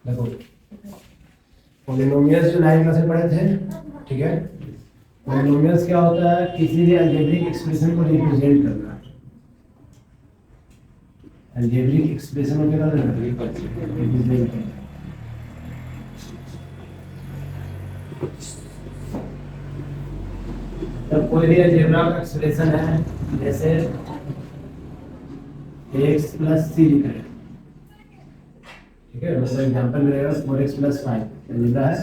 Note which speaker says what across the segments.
Speaker 1: देखो पॉलिनोमियल्स जो 9 क्लास में पढ़े थे, ठीक है। पॉलिनोमियल्स क्या होता है? किसी भी अलजेब्रिक एक्सप्रेशन को रिप्रेजेंट करना। अलजेब्रिक एक्सप्रेशन को क्या करना? रिप्रेजेंट करना। जब कोई भी अलजेब्रा का एक्सप्रेशन है, जैसे x प्लस सी लिख रहे हैं, ठीक है, मतलब एग्जांपल में रहेगा 4x प्लस 5 अलजेब्रा है,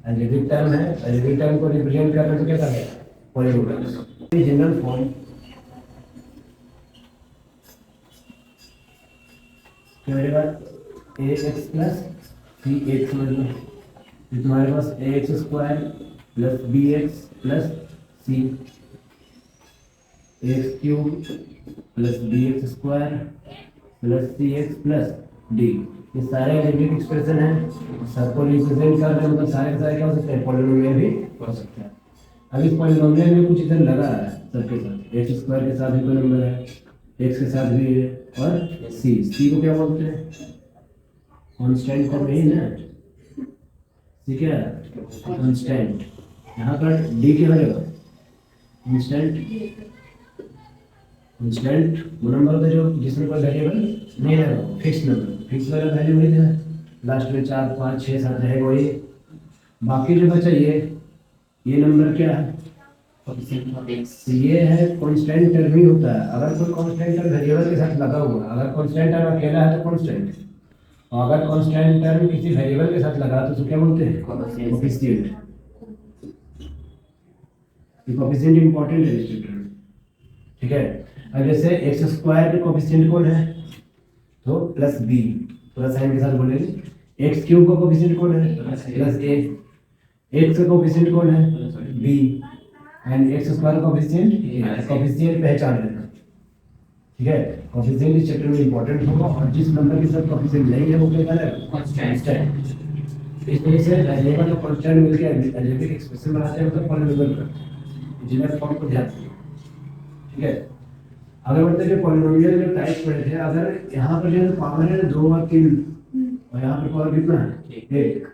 Speaker 1: अलजेब्रिक टर्म है। अलजेब्रिक टर्म को रिप्रेजेंट करने को क्या करना है? पॉलिनोमियल। जनरल फॉर्म क्या रहेगा? ax प्लस सी एक्स, मतलब तुम्हारे पास ax square plus bx plus c, x cube plus bx square plus c x plus d. ये सारे अलजेब्रिक एक्सप्रेशन हैं, सबको रिप्रेजेंट कर रहे हैं, मतलब सारे के सारे क्या हो सकते हैं? पॉलिनोमियल भी हो सकते हैं। अब इस पॉलिनोमियल में कुछ इधर लगा है सबके साथ, एक्स स्क्वायर के साथ भी कोई नंबर है, एक्स के साथ भी है, और सी को क्या बोलते हैं? कांस्टेंट को नहीं ना, ठीक है, कांस्टेंट। यहाँ पर डी क्या बनेगा? कांस्टेंट। कांस्टेंट वो नंबर होता है जो जिसमें कोई वेरिएबल नहीं रहेगा, फिक्स नंबर, फिक्स वाला वैल्यू वही देना, लास्ट में 4 5 6 7 रहेगा वही। बाकी जो बचा ये नंबर क्या है? ये है कांस्टेंट टर्म ही होता है। अगर कोई कांस्टेंट टर्म वेरिएबल के साथ लगा हुआ, अगर कांस्टेंट टर्म अकेला है तो कांस्टेंट, और अगर कांस्टेंट टर्म किसी वेरिएबल के साथ लगा तो उसको क्या बोलते हैं? कोफिशिएंट। ये कोफिशिएंट इंपॉर्टेंट है इस चैप्टर में, ठीक है। अब जैसे एक्स स्क्वायर का कोफिशिएंट कौन है? तो प्लस बी, पूरा साइन के साथ बोलेंगे। एक्स क्यूब का कोफिशिएंट कौन है? प्लस ए। एक्स का कोफिशिएंट कौन है? बी। एंड एक्स स्क्वायर का कोफिशिएंट ए। कोफिशिएंट पहचान लेना, ठीक है। कोफिशिएंट इस चैप्टर में इंपॉर्टेंट होगा, और जिस नंबर के साथ कोफिशिएंट नहीं है वो क्या है? कांस्टेंट। इस तरह से वेरिएबल और कांस्टेंट मिलकर अलजेब्रिक एक्सप्रेशन बनाते हैं, मतलब पॉलिनोमियल करते हैं। जनरल फॉर्म को ध्यान रखिए, ठीक है। अगर बढ़ते हैं पॉलिनोमियल जो टाइप पढ़े थे, अगर यहाँ पर जो पावर है 2 और 3, और यहाँ पर पावर कितना है? 1।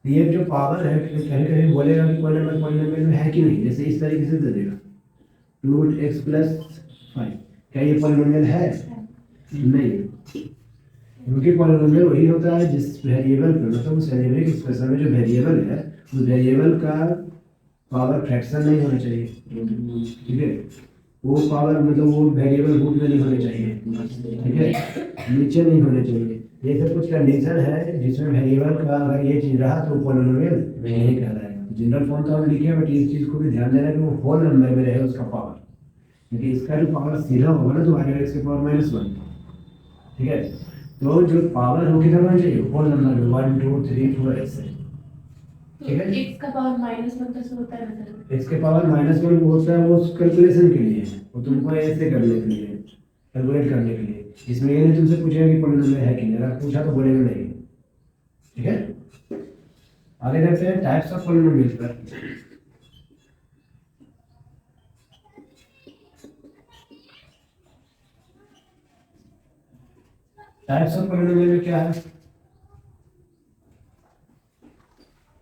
Speaker 1: ये जो पावर है कहीं कहीं बोलेगा कि कोई नंबर पॉलिनोमियल में है कि नहीं, जैसे इस तरीके से दे देगा 2x प्लस 5, क्या ये पॉलिनोमियल है? नहीं, क्योंकि पॉलिनोमियल वही होता है जिस वेरिएबल पर, मतलब उस अलजेब्रिक एक्सप्रेशन में जो वेरिएबल है उस वेरिएबल का पावर फ्रैक्शन नहीं होना चाहिए, ठीक है। वो पावर मतलब वो वेरिएबल रूट में नहीं होने चाहिए, ठीक है, नीचे नहीं होने चाहिए। ये सब कुछ कंडीशन है जिसमें वेरिएबल का अगर ये चीज रहा तो पॉलिनोमियल नहीं कहलाएगा। जनरल फॉर्म तो हम लिखे, बट इस चीज को भी ध्यान देना कि वो होल नंबर में रहे उसका पावर, क्योंकि इसका जो पावर सीधा होगा ना तो आएगा x की पावर -1, ठीक है। तो जो पावर हो कितना होना चाहिए? होल नंबर में 1 2 3 4 ऐसे, ठीक है।
Speaker 2: x का पावर -1 कैसे होता है? मतलब
Speaker 1: x के पावर -1 होता है वो कैलकुलेशन के लिए है, वो तुमको ऐसे करने के लिए, कैलकुलेट करने के लिए। इसमें ये नहीं तुमसे पूछेगा कि पॉलिनोमियल है कि नहीं, अगर पूछा तो बोलेगा नहीं, ठीक है। आगे देखते हैं टाइप्स ऑफ पॉलिनोमियल पर। टाइप्स ऑफ पॉलिनोमियल में क्या है?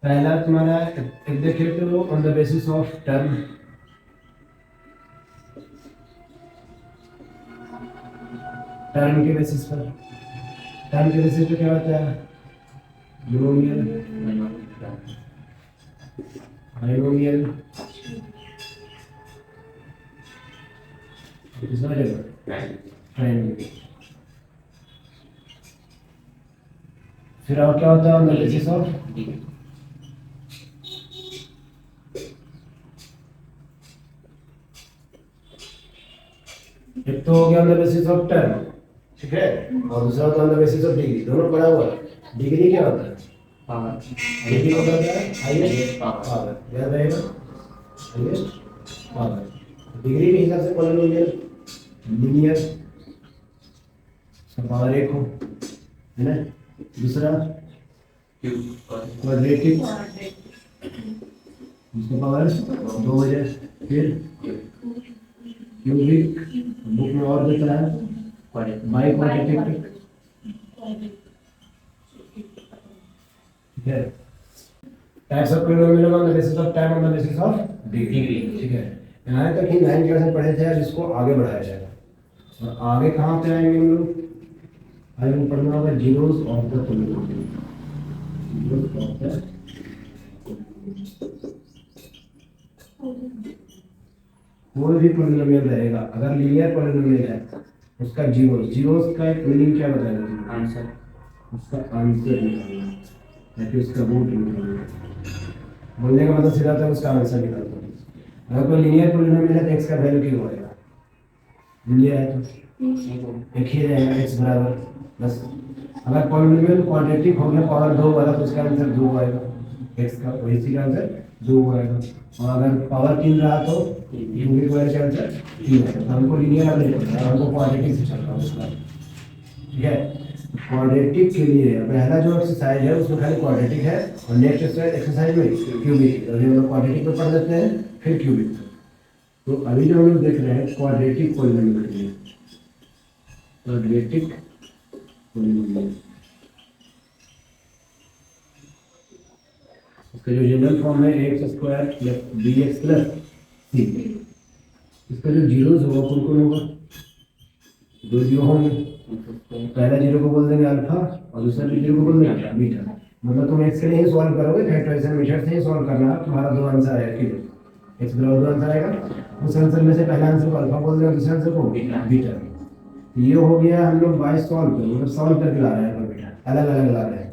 Speaker 1: पहला तुम्हारा एक देखिए तो on the basis of term, term के बेसिस पर। टर्म के बेसिस पे क्या होता है? बिनोमियल, बाइनोमियल, किसका जगह? ट्राइनोमियल। फिर और क्या होता है ऑन द बेसिस ऑफ? एक तो हो गया on the basis of term, ठीक है, और दूसरा होता है on the basis of degree. दोनों पढ़ा हुआ है। डिग्री क्या होता है? पावर। डिग्री होता है हाईएस्ट पावर, याद रहेगा, हाईएस्ट पावर। डिग्री के हिसाब से पॉलिनोमियल लीनियर पावर 1 हो, है ना। दूसरा क्वाड्रेटिक, जिसका पावर 2 हो जाए। फिर क्यूबिक, बुक में और देता है बाई क्वाड्रेटिक, है। Types of polynomial on the basis of time on the basis of degree, ठीक है। यहाँ तक ही 9 क्लास में पढ़े थे, अब इसको आगे बढ़ाया जाएगा। और आगे कहाँ पे आएंगे हम लोग? आगे हम पढ़ना होगा zeros of the polynomial, zeros of the कोई भी पॉलिनोमियल रहेगा, अगर लीनियर पॉलिनोमियल है उसका जीरोस का एक मीनिंग क्या बताएगा? आंसर, उसका आंसर निकालना, ताकि उसका रूट निकालना। बोलने का मतलब सीधा था उसका आंसर निकालना। अगर कोई लीनियर पॉलिनोमियल है तो x का वैल्यू क्या होगा? लीनियर है तो एक ही रहेगा, x बराबर बस। अगर पॉलिनोमियल क्वाड्रेटिक हो गया पावर 2 वाला तो उसका आंसर 2 आएगा, x का वही सी का आंसर 2 आएगा। और अगर पावर 3 रहा तो यूनिट वाले का आंसर 3 आएगा। हमको लीनियर अब नहीं पड़ता, हमको क्वाड्रेटिक से चल रहा है उसका, ठीक है। क्वाड्रेटिक के लिए पहला जो एक्सरसाइज है उसमें खाली क्वाड्रेटिक है, और नेक्स्ट एक्सरसाइज में क्यूबिक। अभी हम लोग क्वाड्रेटिक पे पढ़ लेते हैं, फिर क्यूबिक। तो अभी जो हम लोग देख रहे हैं क्वाड्रेटिक पॉलिनोमियल के लिए, क्वाड्रेटिक पॉलिनोमियल उसका जो जनरल फॉर्म है x square plus b x plus c. इसका जो जीरोस होगा कौन कौन होगा? 2 जीरो होंगे। पहला जीरो को बोल देंगे अल्फा और दूसरा जीरो को बोल देंगे बीटा। मतलब तुम एक्स के लिए ही सॉल्व करोगे, फैक्टराइजेशन मेथड से ही सॉल्व करना है। तुम्हारा 2 आंसर आएगा, क्यों एक्स बराबर 2 आंसर आएगा। उस आंसर में से पहला आंसर को अल्फा बोल देंगे, दूसरे आंसर को बीटा। ये हो गया हम लोग बाय सॉल्व कर, मतलब सॉल्व करके ला रहे हैं बेटा, अलग अलग ला रहे हैं,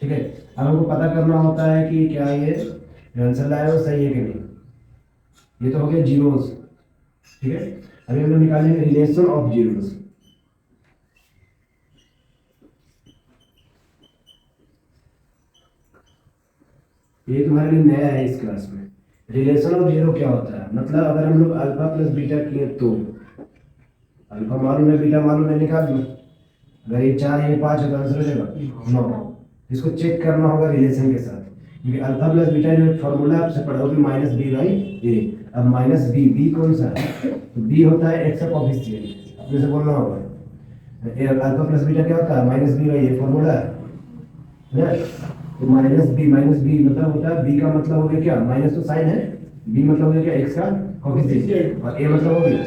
Speaker 1: ठीक है। अब हमको पता करना होता है कि क्या ये आंसर लाया वो सही है कि नहीं। ये तो हो गया जीरोस, ठीक है। अभी हम लोग निकालेंगे रिलेशन ऑफ जीरोस। ये तुम्हारे लिए नया है इस क्लास में। रिलेशन ऑफ जीरो क्या होता है? मतलब अगर हम लोग अल्फा प्लस बीटा किए तो अल्फा मालूम है बीटा मालूम है, निकाल दो। अगर ये 4 ये 5 है तो आंसर हो जाएगा 9। इसको चेक करना होगा रिलेशन के साथ, क्योंकि अल्फा प्लस बीटा जो फॉर्मूला आपसे पढ़ोगे माइनस बी बाई ए। अब माइनस बी, बी कौन सा है? तो बी होता है एक्स का कोफिशिएंट, अपने से बोलना होगा। अल्फा प्लस बीटा क्या होता है? Minus b by a formula है। तो माइनस बी मतलब होता है, बी का मतलब हो गया क्या? माइनस तो साइन है, बी मतलब हो गया क्या? एक्स का कोफिशिएंट, और ए मतलब हो गया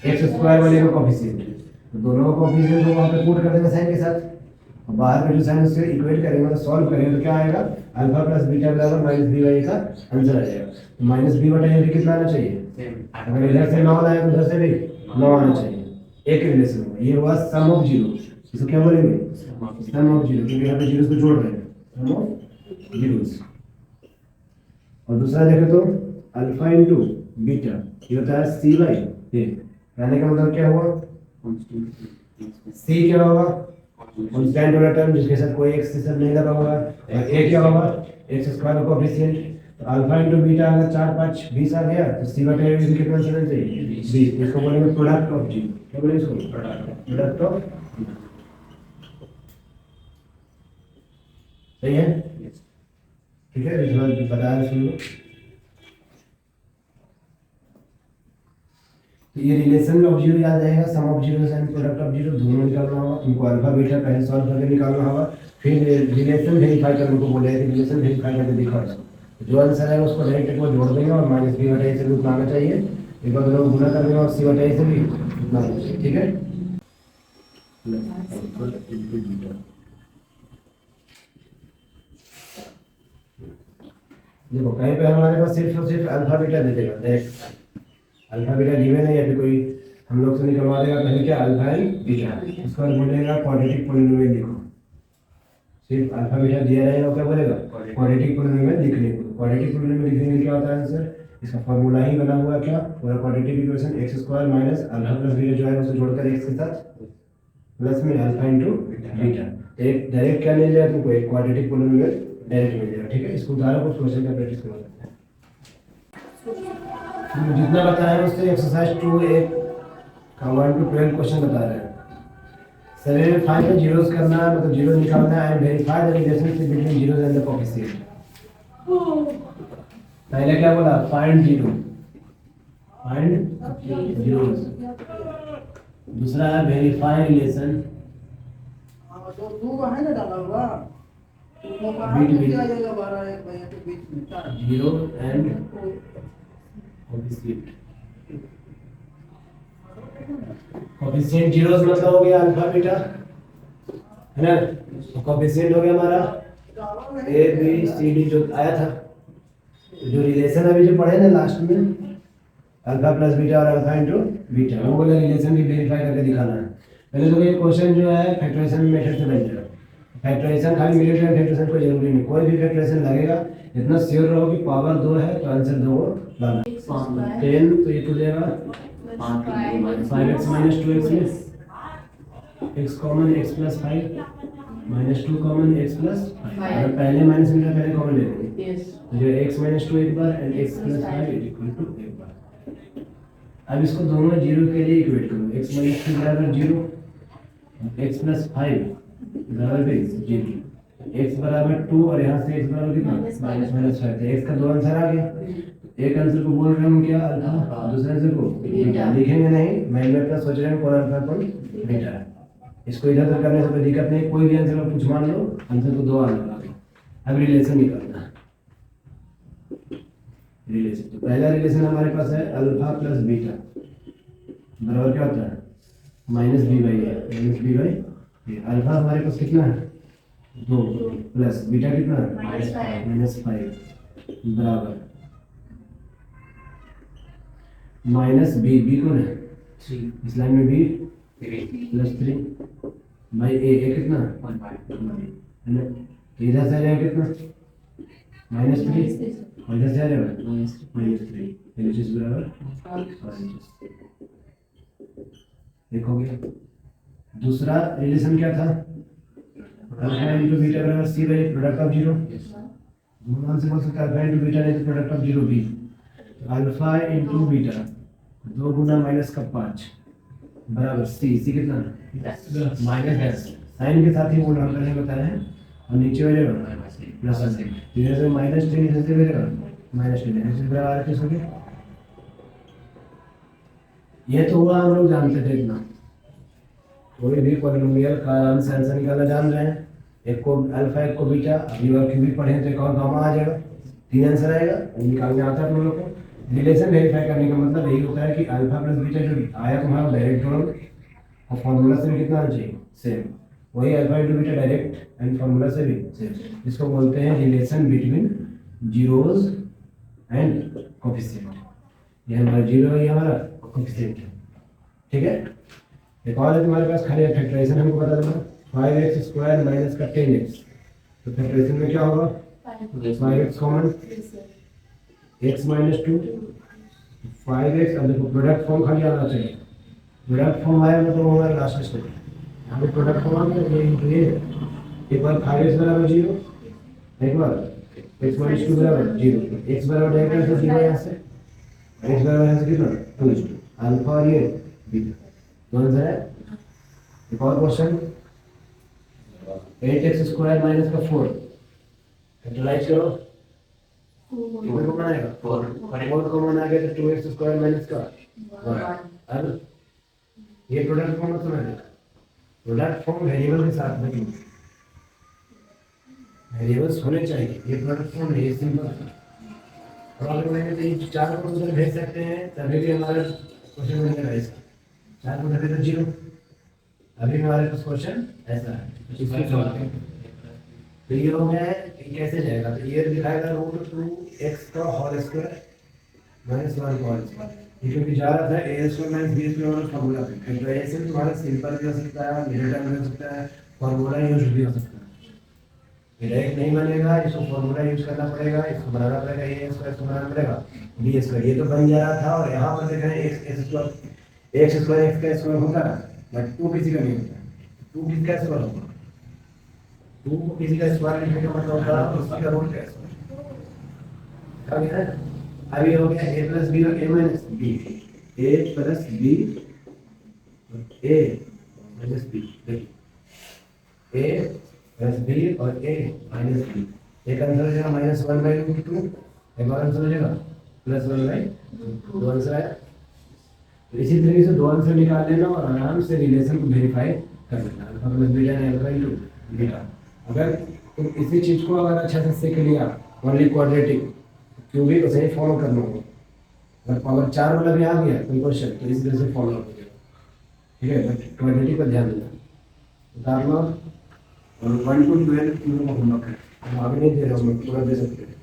Speaker 1: एक्स स्क्वायर वाले का कोफिशिएंट। तो दोनों का कोफिशिएंट को वहां पे पुट कर देंगे साइन के साथ, और बाहर का जो साइन उससे इक्वेट करेंगे, तो सॉल्व करेंगे तो क्या आएगा? अल्फा प्लस बीटा बराबर माइनस बी बाई का आंसर आ जाएगा। तो माइनस बी बटा ए भी कितना आना चाहिए? अगर इधर से 9 लाए तो उधर से भी 9 आना चाहिए। एक रिलेशन होगा, ये हुआ सम ऑफ जीरो। इसको क्या बोलेंगे? सम ऑफ जीरो, क्योंकि यहाँ पे जीरोस को जोड़ रहे हैं, सम ऑफ जीरोस। और दूसरा देखें तो अल्फा इंटू बीटा, ये होता है सी बाई ए। कहने का मतलब क्या हुआ? सी क्या होगा? कांस्टेंट वाला टर्म जिसके साथ कोई एक्स से नहीं लगा हुआ है। और ए क्या होगा? एक्स स्क्वायर का कोएफिशिएंट। तो अल्फा इंटू बीटा अगर 4 5 20 आ गया तो सी बटा ए भी कितना चलना चाहिए? 20। इसको बोलेंगे प्रोडक्ट ऑफ जी। क्या बोलेंगे इसको? Product of. सही है, ठीक है। इस बार बताया सुन लो। तो ये रिलेशन ऑफ जीरो याद रहेगा, sum of zero and product of zero दोनों निकालना होगा तुमको। अल्फा बीटा पहले सॉल्व करके निकालना होगा, फिर रिलेशन वेरीफाई करने को बोलेगा कि रिलेशन वेरीफाई करके दिखाओ। जो आंसर है उसको डायरेक्ट एक बार जोड़ देंगे, और माइनस बी बटा ए से भी उतना आना चाहिए। एक बार दोनों गुना कर देंगे और सी बटा ए से भी उतना आना चाहिए, ठीक है। देखो कहीं पे हमारे पास सिर्फ और सिर्फ अल्फा बीटा दे देगा, डायरेक्ट अल्फा बीटा गिवन है, या फिर कोई हम लोग से निकलवा देगा पहले क्या? Alpha and beta. उसके बाद बोलेगा क्वाड्रेटिक पॉलिनोमियल लिखो। सिर्फ अल्फा बीटा दिया रहेगा, क्या बोलेगा? क्वाड्रेटिक पॉलिनोमियल लिखने को। क्वाड्रेटिक पॉलिनोमियल लिखने में क्या होता है आंसर? इसका फॉर्मूला ही बना हुआ है क्या? पूरा quadratic equation x square minus alpha plus beta जो है उसे जोड़कर एक्स के साथ प्लस में अल्फा इंटू बीटा। एक डायरेक्ट क्या ले लिया तुमको? एक क्वाड्रेटिक पॉलिनोमियल डायरेक्ट मिल जाएगा, ठीक है। इसको उदाहरण को क्वेश्चन का प्रैक्टिस करवा सकते हैं। जितना बताया उससे एक्सरसाइज 2A का 1 to 12 क्वेश्चन बता रहे हैं। सभी फाइंड द जीरोस करना है, मतलब जीरो निकालना है and verify the relationship between zeros and the coefficient. पहले क्या बोला? Find zero, find zeros. दूसरा है verify relation, between 0 and coefficient. Coefficient zero मतलब हो गया अल्फा बीटा, है ना। तो कोफिशिएंट हो गया हमारा ए बी सी डी जो आया था, जो रिलेशन अभी जो पढ़े ना लास्ट में, अल्फा प्लस बीटा और अल्फा इंटू बीटा, वो वाला रिलेशन भी वेरीफाई करके दिखाना है। पहले तो ये क्वेश्चन जो है फैक्टराइजेशन मेथड से बन जाएगा। फैक्टराइजेशन खाली मिलियन फैक्टराइजेशन कोई जरूरी नहीं, कोई भी फैक्टराइजेशन लगेगा, इतना श्योर रहो कि पावर 2 है तो आंसर 2 लाना। 10 तो ये तो जाएगा 5x माइनस 2x में x common x plus 5 minus 2 common x plus 5, अगर पहले माइनस मिला पहले कॉमन ले लेंगे, तो जो x माइनस 2 एक बार and x plus 5 equal to एक बार। अब इसको दोनों जीरो के लिए इक्वेट करो, x माइनस 2 बराबर 0, x प्लस 5 बराबर 0, x बराबर 2 और यहाँ से x बराबर कितना माइनस 5, तो x का दो आंसर आ गया। एक आंसर को बोल रहे हम क्या अल्फा, दूसरे आंसर को बीटा, लिखेंगे नहीं, मैं अपना सोच रहे हैं कौन अल्फा कौन बीटा है। इसको इधर उधर करने से कोई दिक्कत नहीं, कोई भी आंसर में कुछ मान लो, आंसर को दो आना लगा। अब रिलेशन निकालना है, रिलेशन तो पहला रिलेशन हमारे पास है अल्फा प्लस बीटा बराबर क्या होता है minus b by a, minus b by. Alpha हमारे पास कितना है 2 प्लस बीटा कितना है माइनस 5 बराबर माइनस बी, बी कौन है
Speaker 3: 3
Speaker 1: इस लाइन में बी
Speaker 3: 3
Speaker 1: प्लस 3 बाई ए कितना है ना, तो इधर से आ जाएगा कितना माइनस 3 और इधर से आ जाएगा माइनस 3, एल एच बराबर एक हो गया। दूसरा रिलेशन क्या था अल्फा इनटू बीटा बराबर सी बाई प्रोडक्ट ऑफ जीरो, मान से बोल सकते हैं अल्फा इनटू बीटा नहीं तो प्रोडक्ट ऑफ जीरो बी, तो अल्फा इनटू बीटा 2 गुना माइनस का 5 बराबर सी, सी कितना माइनस है, साइन के साथ ही वो हम करने बताया है, और नीचे हो जाएगा प्लस, इधर से माइनस 3 इधर से हो जाएगा माइनस 3, इधर बराबर किस हो गया। ये तो हुआ हम लोग जानते थे इतना, कोई भी पॉलिनोमियल का आराम से आंसर निकालना जान रहे हैं, एक को अल्फा एक को बीटा, अभी और क्यूबिक पढ़े तो एक और गामा आ जाएगा, 3 आंसर आएगा, निकालने आता है तुम लोग को। रिलेशन वेरीफाई करने का मतलब यही होता है कि अल्फा प्लस बीटा जो आया तुम्हारा डायरेक्ट जोड़ो और फॉर्मूला से भी कितना आना चाहिए सेम, वही alpha into beta direct and formula से भी सेम, इसको बोलते हैं relation between zeros and coefficient. ये हमारा जीरो है, ये हमारा कोफिशिएंट है, ठीक है। एक और है तुम्हारे पास खाली फैक्टराइजेशन हमको बता देना 5x स्क्वायर माइनस का 10x, तो फैक्टराइजेशन में क्या होगा 5x common x minus 2 5x, अब देखो प्रोडक्ट फॉर्म खाली आना चाहिए, प्रोडक्ट फॉर्म आया मतलब हमारा लास्ट स्टेप, यहाँ पे प्रोडक्ट फॉर्म आ गया, ये इंटू ये, एक बार 5x बराबर 0, एक बार x माइनस 2 बराबर 0, x बराबर डायरेक्ट आंसर 0 यहाँ से, x बराबर यहाँ से कितना 2 अल्फा और ये बीटा, तो आंसर है। एक और क्वेश्चन 8x स्क्वायर माइनस का 4 फैक्टराइज करो, 4 कॉमन आएगा 4 कॉमन आ गया तो 2x स्क्वायर माइनस का 1। अब ये प्रोडक्ट फॉर्म समझ लेना, प्रोडक्ट फॉर्म वेरिएबल के साथ में वेरिएबल्स होने चाहिए, ये प्रोडक्ट फॉर्म है, ये सिंपल और अगर मैंने तो ये 4 को उधर भेज सकते हैं तभी भी हमारा क्वेश्चन बन जाएगा इसका, 4 को ढके तो 0, अभी हमारे पास क्वेश्चन ऐसा है, इसको सॉल्व करें तो ये हो गया है कैसे जाएगा, तो ये दिखाएगा रूट 2x का whole square minus 1 whole square, ये क्योंकि जा रहा था a square minus b square वाला फार्मूला पे, फैक्टराइजेशन तुम्हारा सिंपल भी हो सकता है, मिनट में हो सकता है, फार्मूला यूज भी हो सकता है, डायरेक्ट नहीं बनेगा, इसको फार्मूला यूज करना पड़ेगा, इसको बनाना पड़ेगा, a स्क्वायर को बनाना पड़ेगा b स्क्वायर, ये तो बन जा रहा था, और यहाँ पर देख रहे हैं x स्क्वायर x का स्क्वायर होता है बट 2 किसी का नहीं होता, 2 किसका स्क्वायर होगा, 2 को किसी का स्क्वायर लिखने का मतलब होता है उसकी का रूट कैसे अभी है। अभी हो गया a प्लस बी और a minus b, a plus b और a minus b, a plus b और a माइनस बी, एक आंसर हो जाएगा माइनस 1/2, एक और आंसर हो जाएगा प्लस 1/2, दो आंसर आया। तो इसी तरीके से 2 आंसर निकाल लेना और आराम से रिलेशन को वेरीफाई कर लेना, alpha plus beta and alpha into beta. अगर तो इसी चीज को अगर अच्छा से सीख लिया ओनली क्वाड्रेटिक, क्यूबिक को सही फॉलो करना होगा। अगर पावर 4 वाला भी आ गया कोई क्वेश्चन तो इस तरह से फॉलो हो जाएगा, ठीक है। बट क्वाड्रेटिक पर ध्यान देना, उतारना और 1 to 12 तीनों का होमवर्क है, हम आगे नहीं दे रहे, हम पूरा दे सकते हैं।